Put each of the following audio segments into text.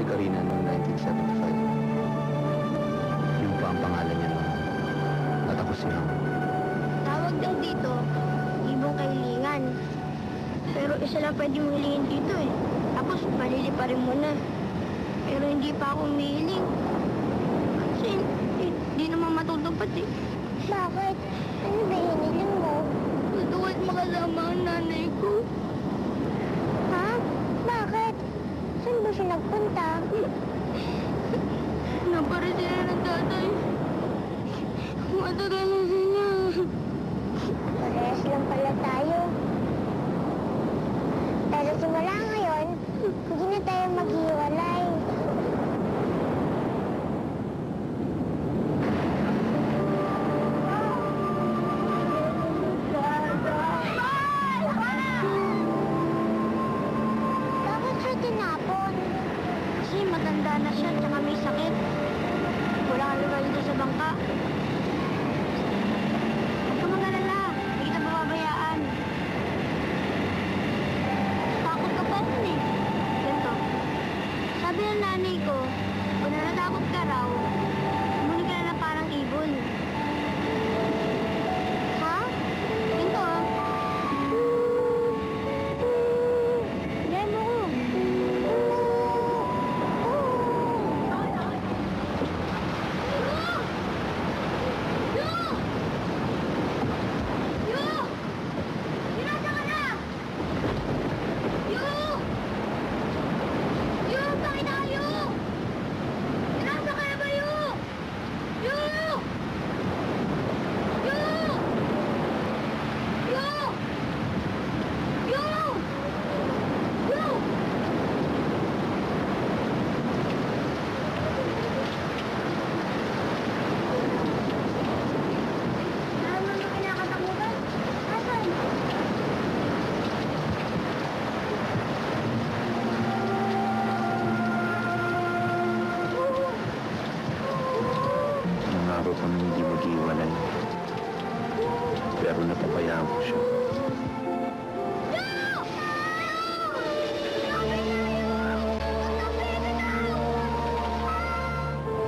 si Karina noong 1975. Yung pa ang pangalan niya noon. At ako si Hang. Tawag daw dito, ibong kahilingan. Pero isa lang pwede mong hilingin dito eh. Tapos paliliparin mo na. Pero hindi pa ako umihiling. Kasi hindi naman matutupad eh. Bakit? Ano ba hiniling mo? Gusto ko't makasama ang nanay ko. Ha? Bakit? Saan ba siya nagpunta? Napara sila ng tatay. Matagal na sila. Parehas lang pala tayo. Pero simula ngayon, hindi na tayo maghiwalay. Bakit siya tinapon? Kasi matanda na siya, tsaka may sakit. Wala kang lugar dito sa bangka. Huwag ka mag-alala, hindi kita mababayaan. Takot ka pa rin eh. Ganito, sabi ng nanay ko, kung natatakot ka raw, muli ka na parang ibon. Ha? Ganito ah. Demo ko. Nangako kami hindi maghiwalay. Pero napabayaan ko siya.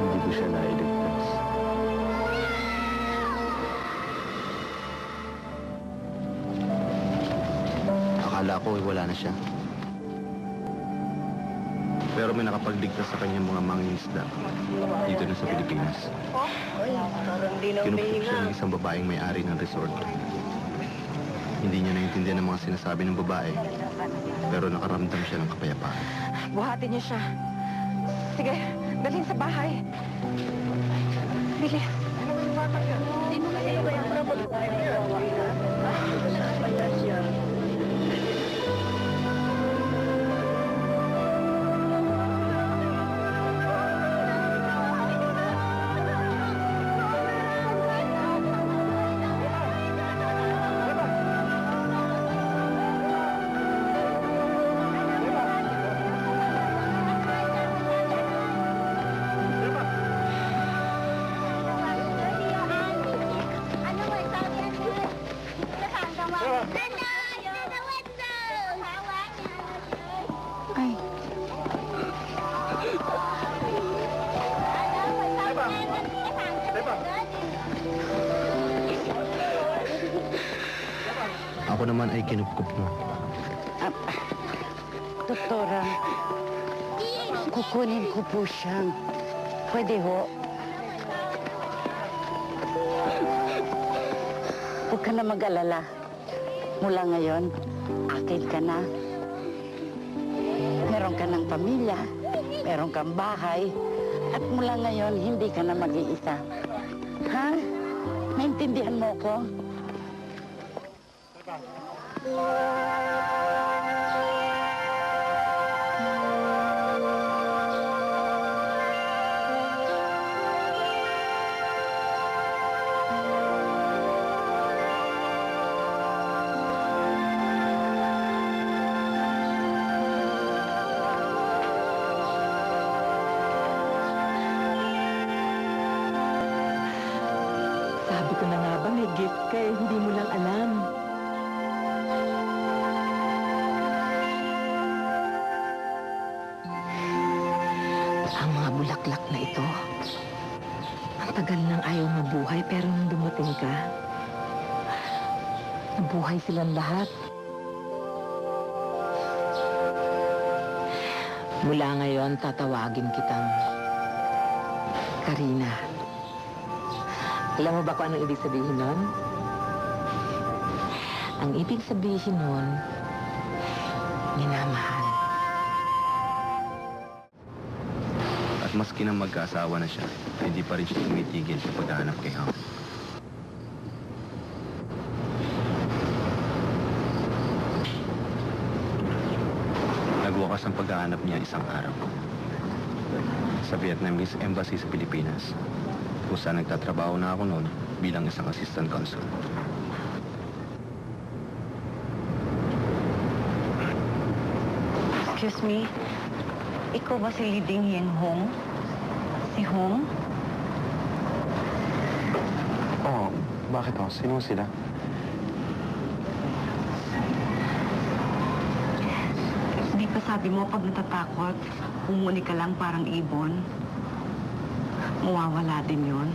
Hindi ko siya nailigtas. Akala ko ay wala na siya. Pero may nakapagligtas sa kanyang mga mangingisda dito na sa Pilipinas. Kinupkup siya ng isang babaeng may-ari ng resort. Hindi niya naintindihan ang mga sinasabi ng babae, pero nakaramdam siya ng kapayapaan. Buhatin niyo siya. Sige, dalhin sa bahay. Bilis. Hindi mo kasi ba yung Ay. Ako naman ay kinupkup mo. Doktora, kukunin ko po siyang. Pwede ho. Huwag ka na mag-alala. Mula ngayon, akin ka na. Meron ka ng pamilya, meron kang bahay, at mula ngayon, hindi ka na mag-iisa. Ha? Naintindihan mo ko? Sabi ko na nga ba may gift ka eh, hindi mo lang alam. bulaklak na ito. Ang tagal nang ayaw mabuhay pero nung dumating ka, nabuhay silang lahat. Mula ngayon, tatawagin kitang Karina. Alam mo ba kung anong ibig sabihin nun? Ang ibig sabihin nun, minamahal. At maski nang magkaasawa na siya, hindi pa rin siya tumitigil sa paghahanap kay Hank. Nagwakas ang paghahanap niya isang araw sa Vietnamese Embassy sa Pilipinas, kung saan nagtatrabaho na ako noon bilang isang assistant consul. Excuse me, ikaw ba si Liding Hien Hong? Si Hong? Oo, bakit ho? Sino sila? Di ba sabi mo pag natatakot, umuni ka lang parang ibon? Mawawala din yun.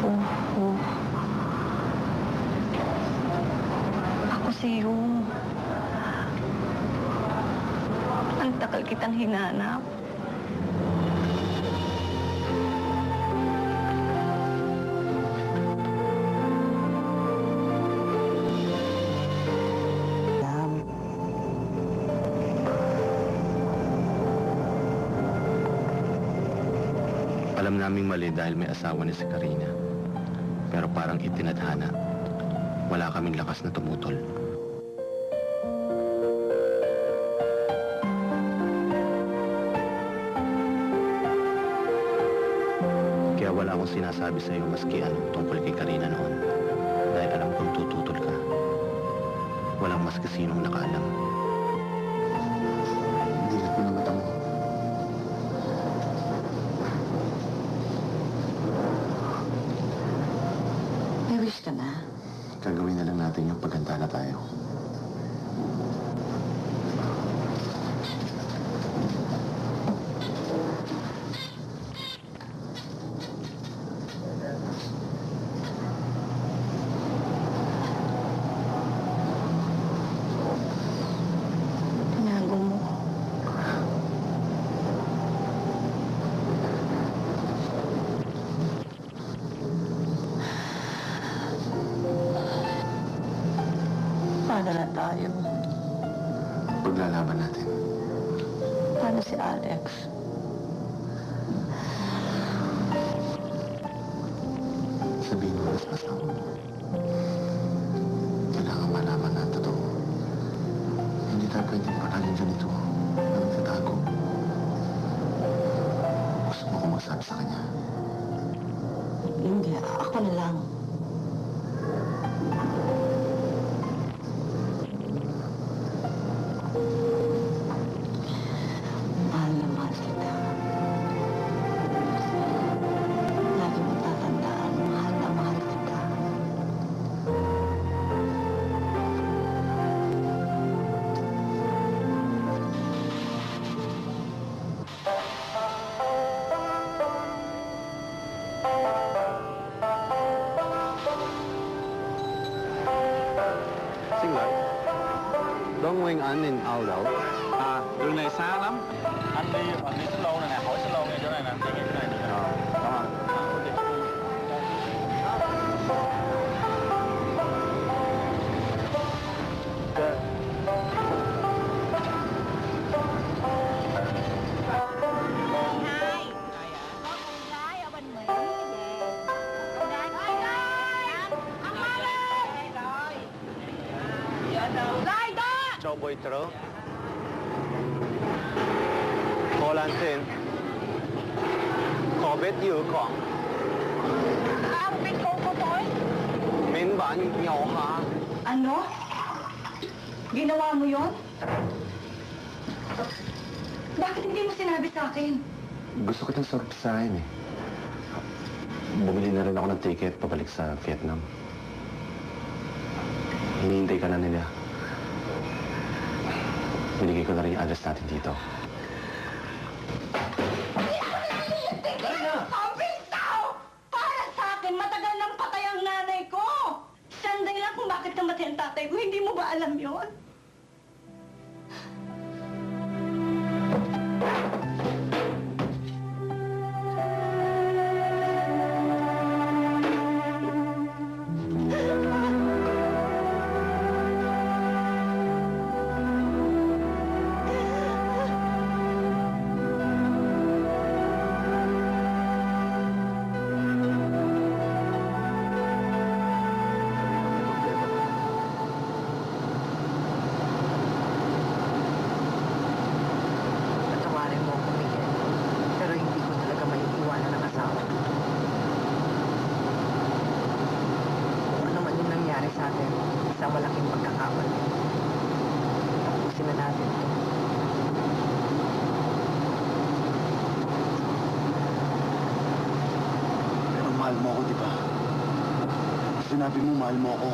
Oh. Ako si Hong. Ang tagal kitang hinanap. Alam naming mali dahil may asawa ni si Karina. Pero parang itinadhana. Wala kaming lakas na tumutol. Kaya wala akong sinasabi sa iyo maski anong tungkol kay Karina noon. Dahil alam kong tututol ka. Walang maski sinong nakaalam. Dilat mo na mata mo. May wish ka na? Gagawin na lang natin yung paghanda na tayo. Tinago mo. Paano na tayo? Paglalaban natin. Paano si Alex? Sabihin mo mas ako. Kailangan malaman na ang totoo. Hindi tayo pwedeng palaging ganito na nagtatago. Gusto mo kong magsabi sa kanya. Hindi, ako na lang. Mahal na mahal kita. Lagi mong tatandaan, mahal na mahal kita. Sinh lợi. Đón Nguyên Anh in Âu Đậu. À, đường này xa lắm. Anh đi xích lô này nè, hỏi xích lô ngay chỗ này nè, ngay chỗ này. Cảm ơn. Cho buổi trưa. Cô Lan xin. Có biết dự khoảng. Ang bit ko toy? Min bạn nhỏ hả? Ano? Ginawa mo yon? Bakit hindi mo sinabi sa akin? Gusto kitang sorpresahin eh. Bumili na rin ako ng ticket pabalik sa Vietnam. Hinihintay ka na nila. Binigay ko na rin yung address natin dito. namatay ang tatay mo, hindi mo ba alam yon? Patawarin mo ako, Miguel. Pero hindi ko talaga maiiwanan ng asawa ko. Kung ano man yung nangyari sa atin, sa malaking pagkakamali. Tapusin na natin ito. Pero mahal mo ako, di ba? Sinabi mo, mahal mo ako.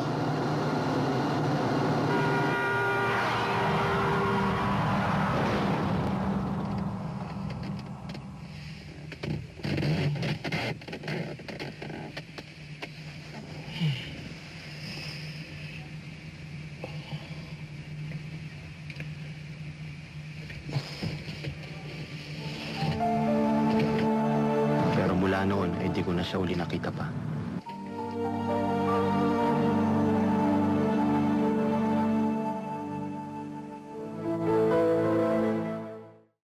Pero mula noon, ay di ko na siya uli nakita pa.